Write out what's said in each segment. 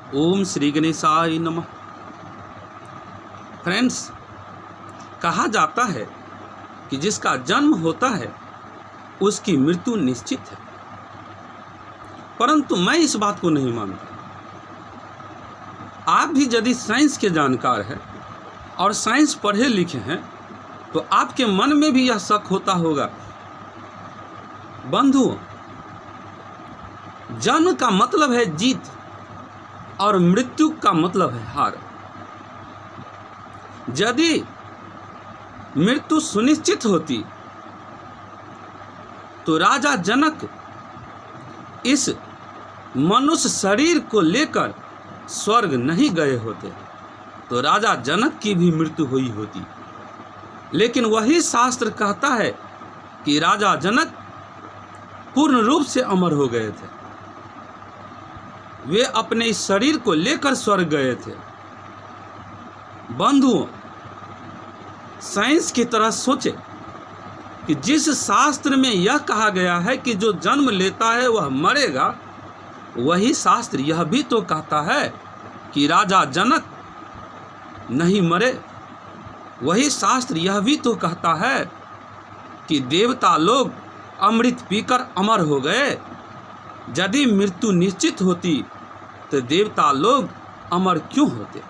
ओम श्री गणेशाय नमः। फ्रेंड्स, कहा जाता है कि जिसका जन्म होता है उसकी मृत्यु निश्चित है, परंतु मैं इस बात को नहीं मानता। आप भी यदि साइंस के जानकार हैं और साइंस पढ़े लिखे हैं तो आपके मन में भी यह शक होता होगा। बंधुओं, जन्म का मतलब है जीत और मृत्यु का मतलब है हार। यदि मृत्यु सुनिश्चित होती तो राजा जनक इस मनुष्य शरीर को लेकर स्वर्ग नहीं गए होते, तो राजा जनक की भी मृत्यु हुई होती। लेकिन वही शास्त्र कहता है कि राजा जनक पूर्ण रूप से अमर हो गए थे। वे अपने इस शरीर को लेकर स्वर्ग गए थे। बंधुओं, साइंस की तरह सोचे कि जिस शास्त्र में यह कहा गया है कि जो जन्म लेता है वह मरेगा, वही शास्त्र यह भी तो कहता है कि राजा जनक नहीं मरे। वही शास्त्र यह भी तो कहता है कि देवता लोग अमृत पीकर अमर हो गए। यदि मृत्यु निश्चित होती तो देवता लोग अमर क्यों होते?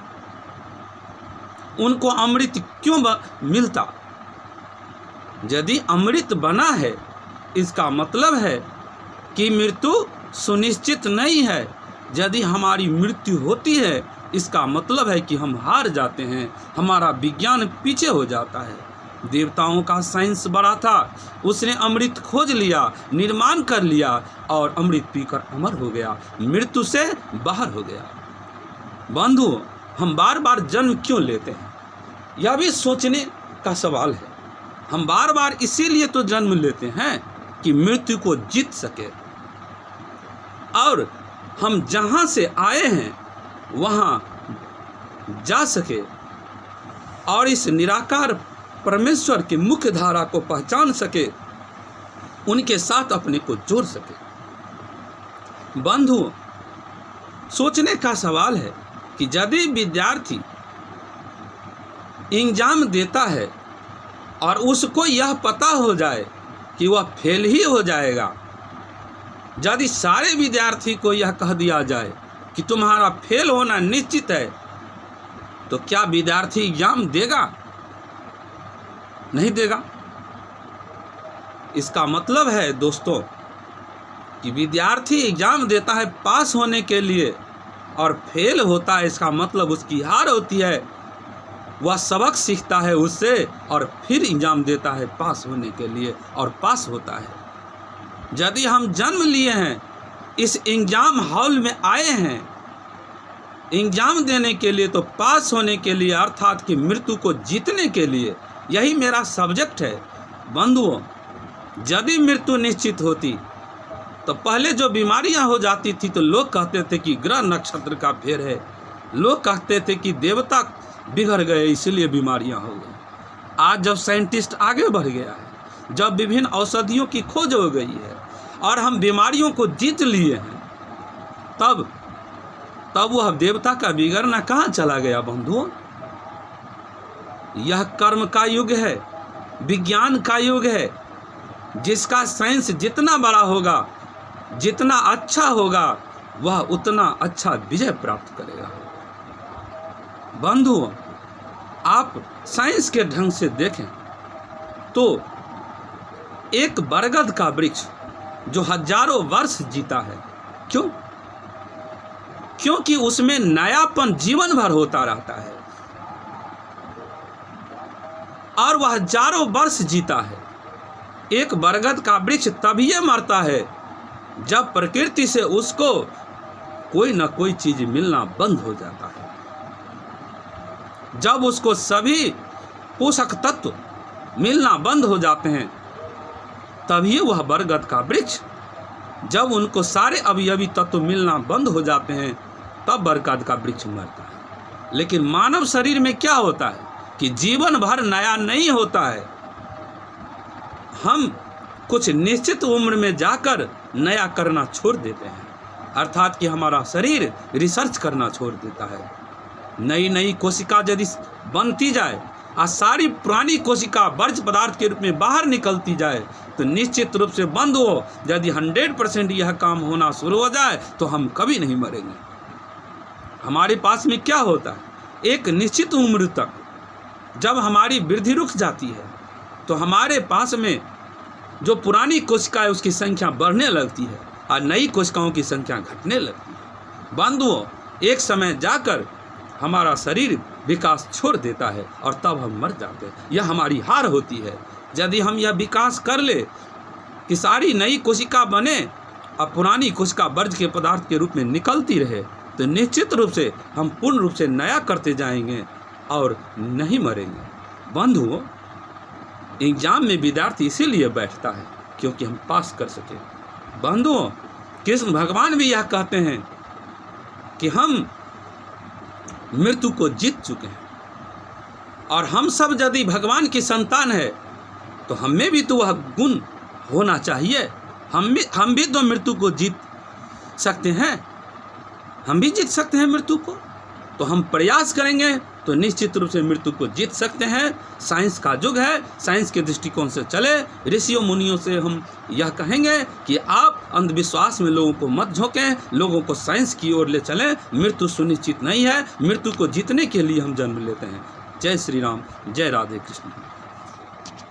उनको अमृत क्यों मिलता? यदि अमृत बना है, इसका मतलब है कि मृत्यु सुनिश्चित नहीं है। यदि हमारी मृत्यु होती है, इसका मतलब है कि हम हार जाते हैं, हमारा विज्ञान पीछे हो जाता है। देवताओं का साइंस बड़ा था, उसने अमृत खोज लिया, निर्माण कर लिया और अमृत पीकर अमर हो गया, मृत्यु से बाहर हो गया। बंधुओं, हम बार बार जन्म क्यों लेते हैं, यह भी सोचने का सवाल है। हम बार बार इसीलिए तो जन्म लेते हैं कि मृत्यु को जीत सके और हम जहाँ से आए हैं वहाँ जा सके और इस निराकार परमेश्वर की मुख्य धारा को पहचान सके, उनके साथ अपने को जोड़ सके। बंधुओं, सोचने का सवाल है कि यदि विद्यार्थी एग्जाम देता है और उसको यह पता हो जाए कि वह फेल ही हो जाएगा, यदि सारे विद्यार्थी को यह कह दिया जाए कि तुम्हारा फेल होना निश्चित है, तो क्या विद्यार्थी एग्जाम देगा? नहीं देगा। इसका मतलब है दोस्तों कि विद्यार्थी एग्जाम देता है पास होने के लिए और फेल होता है, इसका मतलब उसकी हार होती है। वह सबक सीखता है उससे और फिर एग्जाम देता है पास होने के लिए और पास होता है। यदि हम जन्म लिए हैं, इस एग्जाम हॉल में आए हैं एग्जाम देने के लिए, तो पास होने के लिए, अर्थात कि मृत्यु को जीतने के लिए। यही मेरा सब्जेक्ट है। बंधुओं, यदि मृत्यु निश्चित होती तो पहले जो बीमारियां हो जाती थी तो लोग कहते थे कि ग्रह नक्षत्र का फेर है, लोग कहते थे कि देवता बिगड़ गए इसलिए बीमारियां हो गई। आज जब साइंटिस्ट आगे बढ़ गया है, जब विभिन्न औषधियों की खोज हो गई है और हम बीमारियों को जीत लिए हैं, तब वह देवता का बिगड़ना कहाँ चला गया? बंधुओं, यह कर्म का युग है, विज्ञान का युग है, जिसका साइंस जितना बड़ा होगा, जितना अच्छा होगा, वह उतना अच्छा विजय प्राप्त करेगा। बंधुओं, आप साइंस के ढंग से देखें तो एक बरगद का वृक्ष जो हजारों वर्ष जीता है, क्यों? क्योंकि उसमें नयापन जीवन भर होता रहता है और वह हजारों वर्ष जीता है। एक बरगद का वृक्ष तभी मरता है जब प्रकृति से उसको कोई न कोई चीज मिलना बंद हो जाता है, जब उसको सभी पोषक तत्व मिलना बंद हो जाते हैं, तभी वह बरगद का वृक्ष, जब उनको सारे अवयवी तत्व मिलना बंद हो जाते हैं, तब बरगद का वृक्ष मरता है। लेकिन मानव शरीर में क्या होता है कि जीवन भर नया नहीं होता है। हम कुछ निश्चित उम्र में जाकर नया करना छोड़ देते हैं। अर्थात कि हमारा शरीर रिसर्च करना छोड़ देता है। नई नई कोशिका यदि बनती जाए और सारी पुरानी कोशिका वर्ज्य पदार्थ के रूप में बाहर निकलती जाए तो निश्चित रूप से बंद हो, यदि 100% यह काम होना शुरू हो जाए तो हम कभी नहीं मरेंगे। हमारे पास में क्या होता है, एक निश्चित उम्र तक जब हमारी वृद्धि रुक जाती है तो हमारे पास में जो पुरानी कोशिका है उसकी संख्या बढ़ने लगती है और नई कोशिकाओं की संख्या घटने लगती है। बंधुओं, एक समय जाकर हमारा शरीर विकास छोड़ देता है और तब हम मर जाते हैं। यह हमारी हार होती है। यदि हम यह विकास कर ले कि सारी नई कोशिका बने और पुरानी कोशिका वर्ज्य के पदार्थ के रूप में निकलती रहे तो निश्चित रूप से हम पूर्ण रूप से नया करते जाएंगे और नहीं मरेंगे। बंधुओं, एग्जाम में विद्यार्थी इसीलिए बैठता है क्योंकि हम पास कर सके। बंधुओं, कृष्ण भगवान भी यह कहते हैं कि हम मृत्यु को जीत चुके हैं और हम सब यदि भगवान की संतान है तो हमें भी तो वह गुण होना चाहिए। हम भी तो मृत्यु को जीत सकते हैं, हम भी जीत सकते हैं मृत्यु को। तो हम प्रयास करेंगे तो निश्चित रूप से मृत्यु को जीत सकते हैं। साइंस का युग है, साइंस के दृष्टिकोण से चले। ऋषियों मुनियों से हम यह कहेंगे कि आप अंधविश्वास में लोगों को मत झोंकें, लोगों को साइंस की ओर ले चलें। मृत्यु सुनिश्चित नहीं है, मृत्यु को जीतने के लिए हम जन्म लेते हैं। जय श्री राम, जय राधे कृष्ण।